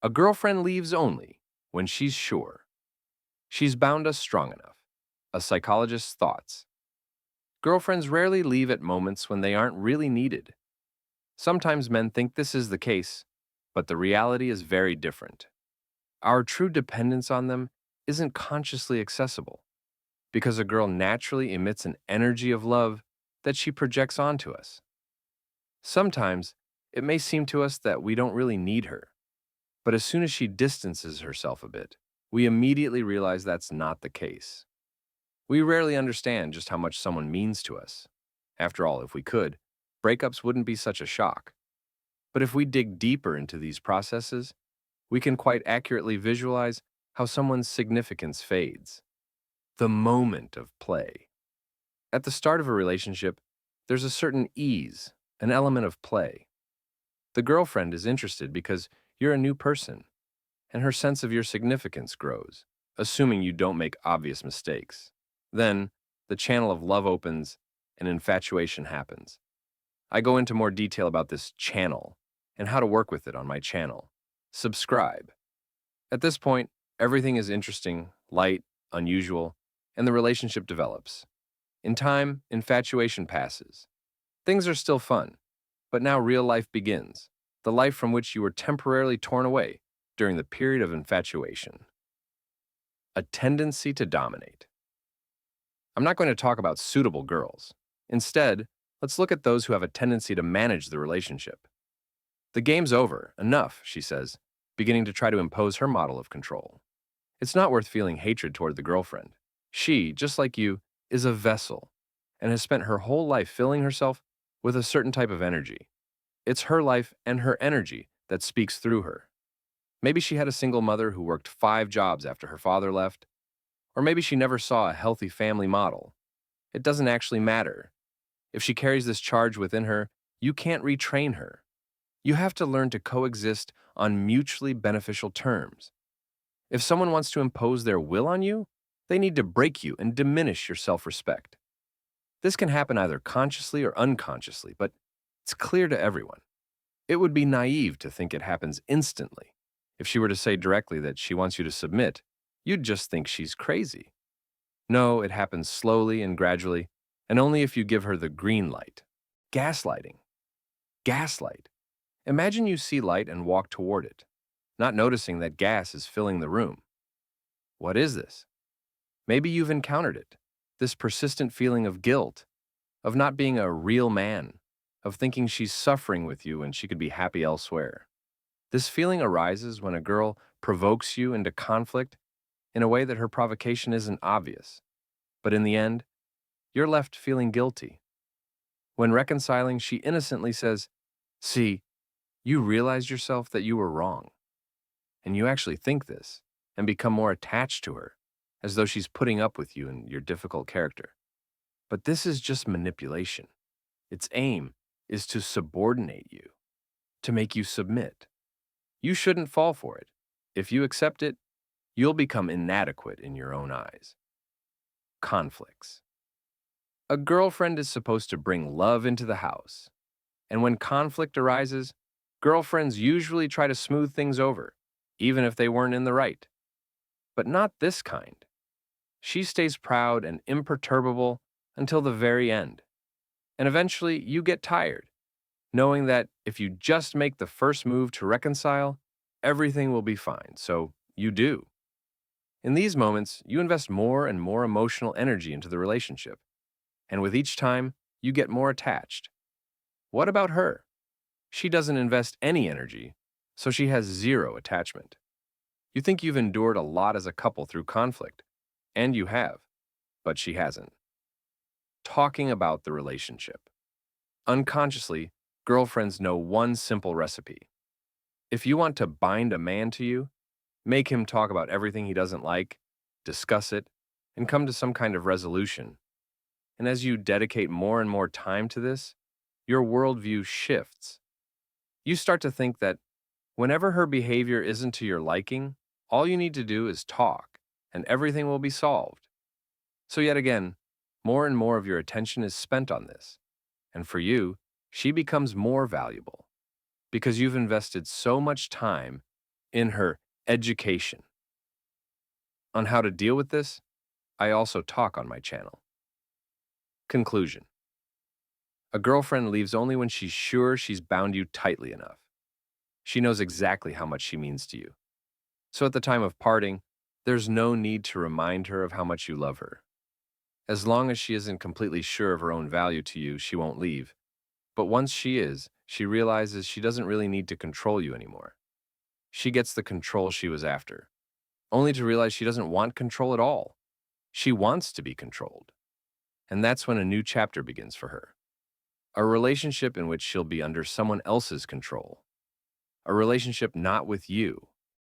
A girlfriend leaves only when she's sure. She's bound us strong enough. A psychologist's thoughts. Girlfriends rarely leave at moments when they aren't really needed. Sometimes men think this is the case, but the reality is very different. Our true dependence on them isn't consciously accessible because a girl naturally emits an energy of love that she projects onto us. Sometimes it may seem to us that we don't really need her, but as soon as she distances herself a bit, we immediately realize that's not the case. We rarely understand just how much someone means to us. After all, if we could, breakups wouldn't be such a shock. But if we dig deeper into these processes, we can quite accurately visualize how someone's significance fades. The moment of play. At the start of a relationship, there's a certain ease, an element of play. The girlfriend is interested because you're a new person, and her sense of your significance grows, assuming you don't make obvious mistakes. Then, the channel of love opens and infatuation happens. I go into more detail about this channel and how to work with it on my channel. Subscribe. At this point, everything is interesting, light, unusual, and the relationship develops. In time, infatuation passes. Things are still fun, but now real life begins, the life from which you were temporarily torn away during the period of infatuation. A tendency to dominate. I'm not going to talk about suitable girls. Instead, let's look at those who have a tendency to manage the relationship. The game's over, enough, she says, beginning to try to impose her model of control. It's not worth feeling hatred toward the girlfriend. She, just like you, is a vessel and has spent her whole life filling herself with a certain type of energy. It's her life and her energy that speaks through her. Maybe she had a single mother who worked 5 jobs after her father left, or maybe she never saw a healthy family model. It doesn't actually matter. If she carries this charge within her, you can't retrain her. You have to learn to coexist on mutually beneficial terms. If someone wants to impose their will on you, they need to break you and diminish your self-respect. This can happen either consciously or unconsciously, but it's clear to everyone. It would be naive to think it happens instantly. If she were to say directly that she wants you to submit, you'd just think she's crazy. No, it happens slowly and gradually, and only if you give her the green light. Gaslighting. Gaslight. Imagine you see light and walk toward it, not noticing that gas is filling the room. What is this? Maybe you've encountered it. This persistent feeling of guilt, of not being a real man, of thinking she's suffering with you when she could be happy elsewhere. This feeling arises when a girl provokes you into conflict in a way that her provocation isn't obvious. But in the end, you're left feeling guilty. When reconciling, she innocently says, "See, you realized yourself that you were wrong." And you actually think this and become more attached to her, as though she's putting up with you and your difficult character. But this is just manipulation. Its aim is to subordinate you, to make you submit. You shouldn't fall for it. If you accept it, you'll become inadequate in your own eyes. Conflicts. A girlfriend is supposed to bring love into the house. And when conflict arises, girlfriends usually try to smooth things over, even if they weren't in the right. But not this kind. She stays proud and imperturbable until the very end. And eventually, you get tired, knowing that if you just make the first move to reconcile, everything will be fine. So you do. In these moments, you invest more and more emotional energy into the relationship. And with each time, you get more attached. What about her? She doesn't invest any energy, so she has zero attachment. You think you've endured a lot as a couple through conflict, and you have, but she hasn't. Talking about the relationship. Unconsciously, girlfriends know one simple recipe. If you want to bind a man to you, make him talk about everything he doesn't like, discuss it, and come to some kind of resolution. And as you dedicate more and more time to this, your worldview shifts. You start to think that whenever her behavior isn't to your liking, all you need to do is talk, and everything will be solved. So yet again, more and more of your attention is spent on this. And for you, she becomes more valuable because you've invested so much time in her education. On how to deal with this, I also talk on my channel. Conclusion. A girlfriend leaves only when she's sure she's bound you tightly enough. She knows exactly how much she means to you. So at the time of parting, there's no need to remind her of how much you love her. As long as she isn't completely sure of her own value to you, she won't leave. But once she is, she realizes she doesn't really need to control you anymore. She gets the control she was after, only to realize she doesn't want control at all. She wants to be controlled. And that's when a new chapter begins for her. A relationship in which she'll be under someone else's control. A relationship not with you,